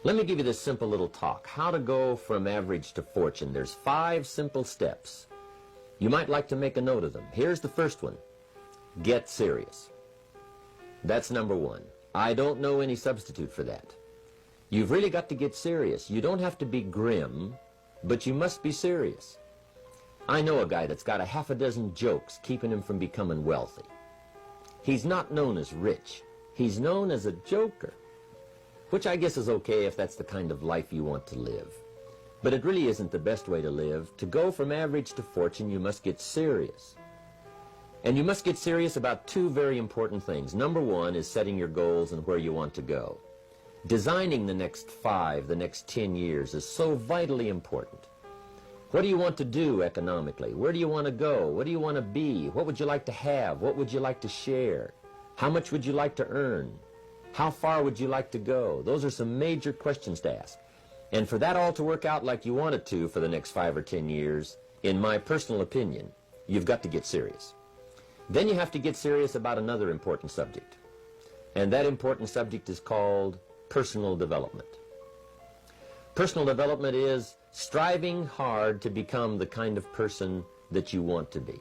Let me give you this simple little talk. How to go from average to fortune. There's 5 simple steps. You might like to make a note of them. Here's the first one. Get serious. That's number 1. I don't know any substitute for that. You've really got to get serious. You don't have to be grim, but you must be serious. I know a guy that's got a half a dozen jokes keeping him from becoming wealthy. He's not known as rich. He's known as a joker, which I guess is okay if that's the kind of life you want to live. But it really isn't the best way to live. To go from average to fortune, you must get serious. And you must get serious about 2 very important things. Number 1 is setting your goals and where you want to go. Designing the next 5, the next 10 years is so vitally important. What do you want to do economically? Where do you want to go? What do you want to be? What would you like to have? What would you like to share? How much would you like to earn? How far would you like to go? Those are some major questions to ask. And for that all to work out like you want it to for the next 5 or 10 years, in my personal opinion, you've got to get serious. Then you have to get serious about another important subject. And that important subject is called personal development. Personal development is striving hard to become the kind of person that you want to be.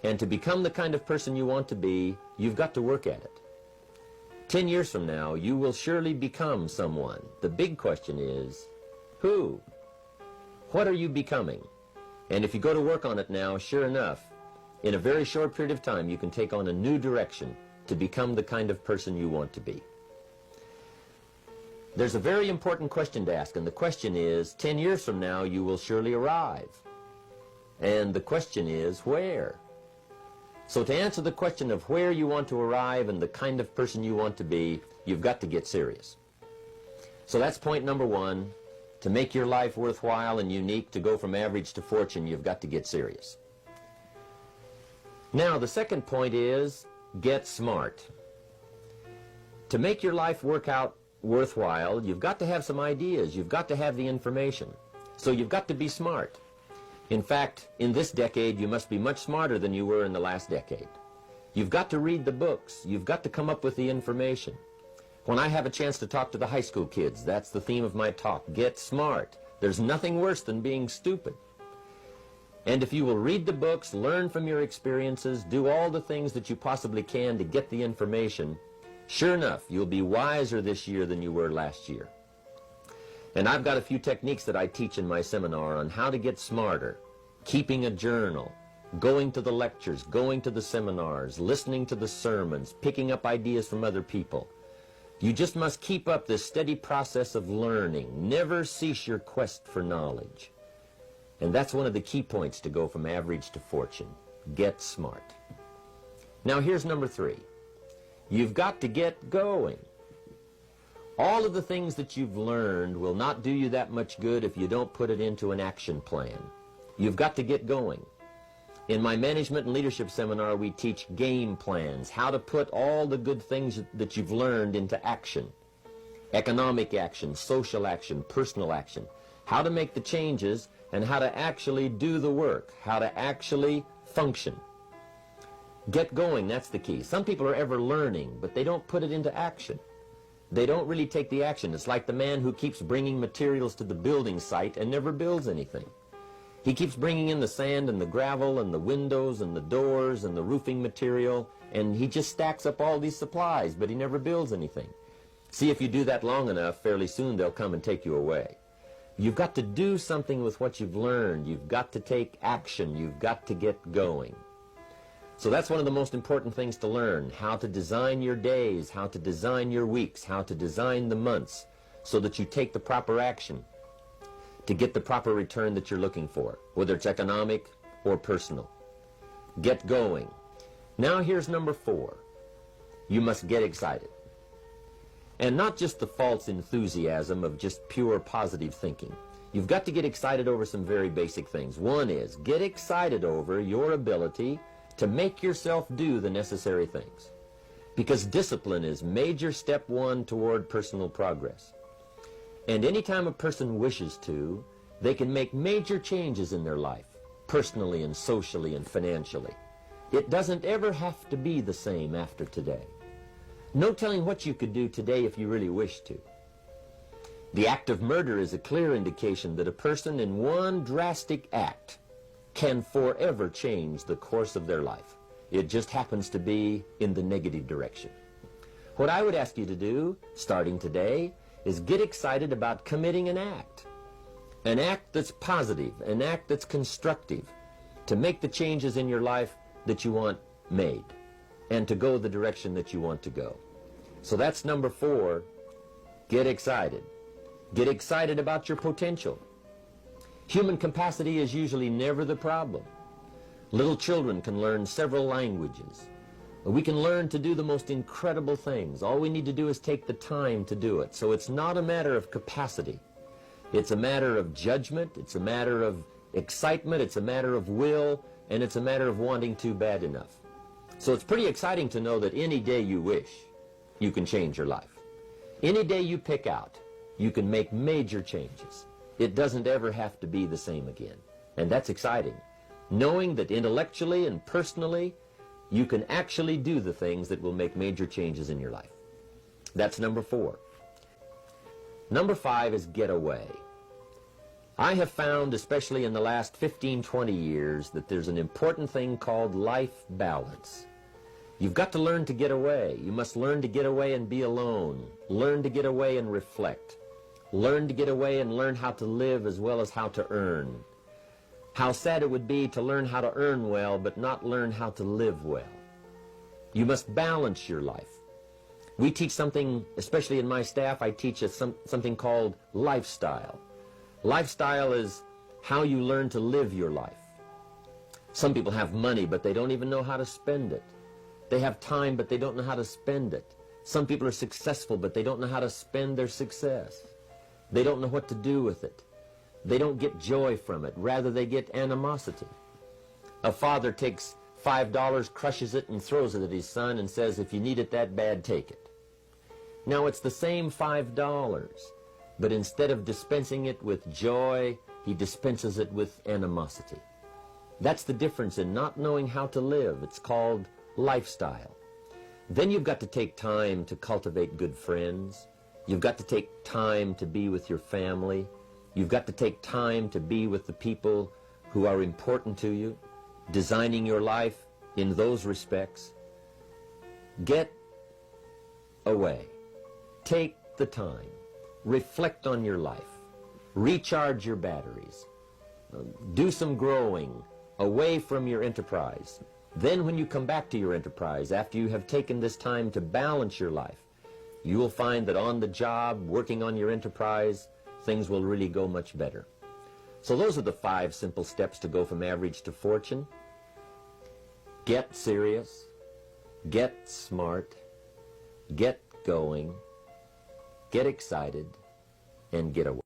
And to become the kind of person you want to be, you've got to work at it. 10 years from now, you will surely become someone. The big question is, who? What are you becoming? And if you go to work on it now, sure enough, in a very short period of time, you can take on a new direction to become the kind of person you want to be. There's a very important question to ask, and the question is, 10 years from now, you will surely arrive. And the question is, where? So to answer the question of where you want to arrive and the kind of person you want to be, you've got to get serious. So that's point number 1. To make your life worthwhile and unique, to go from average to fortune, you've got to get serious. Now, the second point is, get smart. To make your life work out worthwhile, you've got to have some ideas. You've got to have the information. So you've got to be smart. In fact, in this decade, you must be much smarter than you were in the last decade. You've got to read the books. You've got to come up with the information. When I have a chance to talk to the high school kids, that's the theme of my talk. Get smart. There's nothing worse than being stupid. And if you will read the books, learn from your experiences, do all the things that you possibly can to get the information, sure enough, you'll be wiser this year than you were last year. And I've got a few techniques that I teach in my seminar on how to get smarter, keeping a journal, going to the lectures, going to the seminars, listening to the sermons, picking up ideas from other people. You just must keep up this steady process of learning. Never cease your quest for knowledge. And that's one of the key points to go from average to fortune. Get smart. Now here's number 3. You've got to get going. All of the things that you've learned will not do you that much good if you don't put it into an action plan. You've got to get going. In my management and leadership seminar, we teach game plans, how to put all the good things that you've learned into action. Economic action, social action, personal action. How to make the changes and how to actually do the work, how to actually function. Get going, that's the key. Some people are ever learning, but they don't put it into action. They don't really take the action. It's like the man who keeps bringing materials to the building site and never builds anything. He keeps bringing in the sand and the gravel and the windows and the doors and the roofing material, and he just stacks up all these supplies, but he never builds anything. See, if you do that long enough, fairly soon they'll come and take you away. You've got to do something with what you've learned. You've got to take action. You've got to get going. So that's one of the most important things to learn, how to design your days, how to design your weeks, how to design the months, so that you take the proper action to get the proper return that you're looking for, whether it's economic or personal. Get going. Now here's number 4. You must get excited. And not just the false enthusiasm of just pure positive thinking. You've got to get excited over some very basic things. One is, get excited over your ability to make yourself do the necessary things. Because discipline is major step 1 toward personal progress. And anytime a person wishes to, they can make major changes in their life, personally and socially and financially. It doesn't ever have to be the same after today. No telling what you could do today if you really wish to. The act of murder is a clear indication that a person in one drastic act can forever change the course of their life. It just happens to be in the negative direction. What I would ask you to do, starting today, is get excited about committing an act that's positive, an act that's constructive, to make the changes in your life that you want made, and to go the direction that you want to go. So that's number 4, get excited. Get excited about your potential. Human capacity is usually never the problem. Little children can learn several languages. We can learn to do the most incredible things. All we need to do is take the time to do it. So it's not a matter of capacity. It's a matter of judgment. It's a matter of excitement. It's a matter of will. And it's a matter of wanting to bad enough. So it's pretty exciting to know that any day you wish, you can change your life. Any day you pick out, you can make major changes. It doesn't ever have to be the same again. And that's exciting. Knowing that intellectually and personally, you can actually do the things that will make major changes in your life. That's number 4. Number 5 is get away. I have found, especially in the last 15, 20 years, that there's an important thing called life balance. You've got to learn to get away. You must learn to get away and be alone. Learn to get away and reflect. Learn to get away and learn how to live as well as how to earn. How sad it would be to learn how to earn well but not learn how to live well. You must balance your life. We teach something, especially in my staff, I teach something called lifestyle. Lifestyle is how you learn to live your life. Some people have money, but they don't even know how to spend it. They have time, but they don't know how to spend it. Some people are successful, but they don't know how to spend their success. They don't know what to do with it. They don't get joy from it. Rather, they get animosity. A father takes $5, crushes it, and throws it at his son and says, if you need it that bad, take it. Now, it's the same $5, but instead of dispensing it with joy, he dispenses it with animosity. That's the difference in not knowing how to live. It's called lifestyle. Then you've got to take time to cultivate good friends. You've got to take time to be with your family. You've got to take time to be with the people who are important to you, designing your life in those respects. Get away. Take the time. Reflect on your life. Recharge your batteries. Do some growing away from your enterprise. Then when you come back to your enterprise, after you have taken this time to balance your life, you will find that on the job, working on your enterprise, things will really go much better. So those are the 5 simple steps to go from average to fortune. Get serious, get smart, get going, get excited, and get away.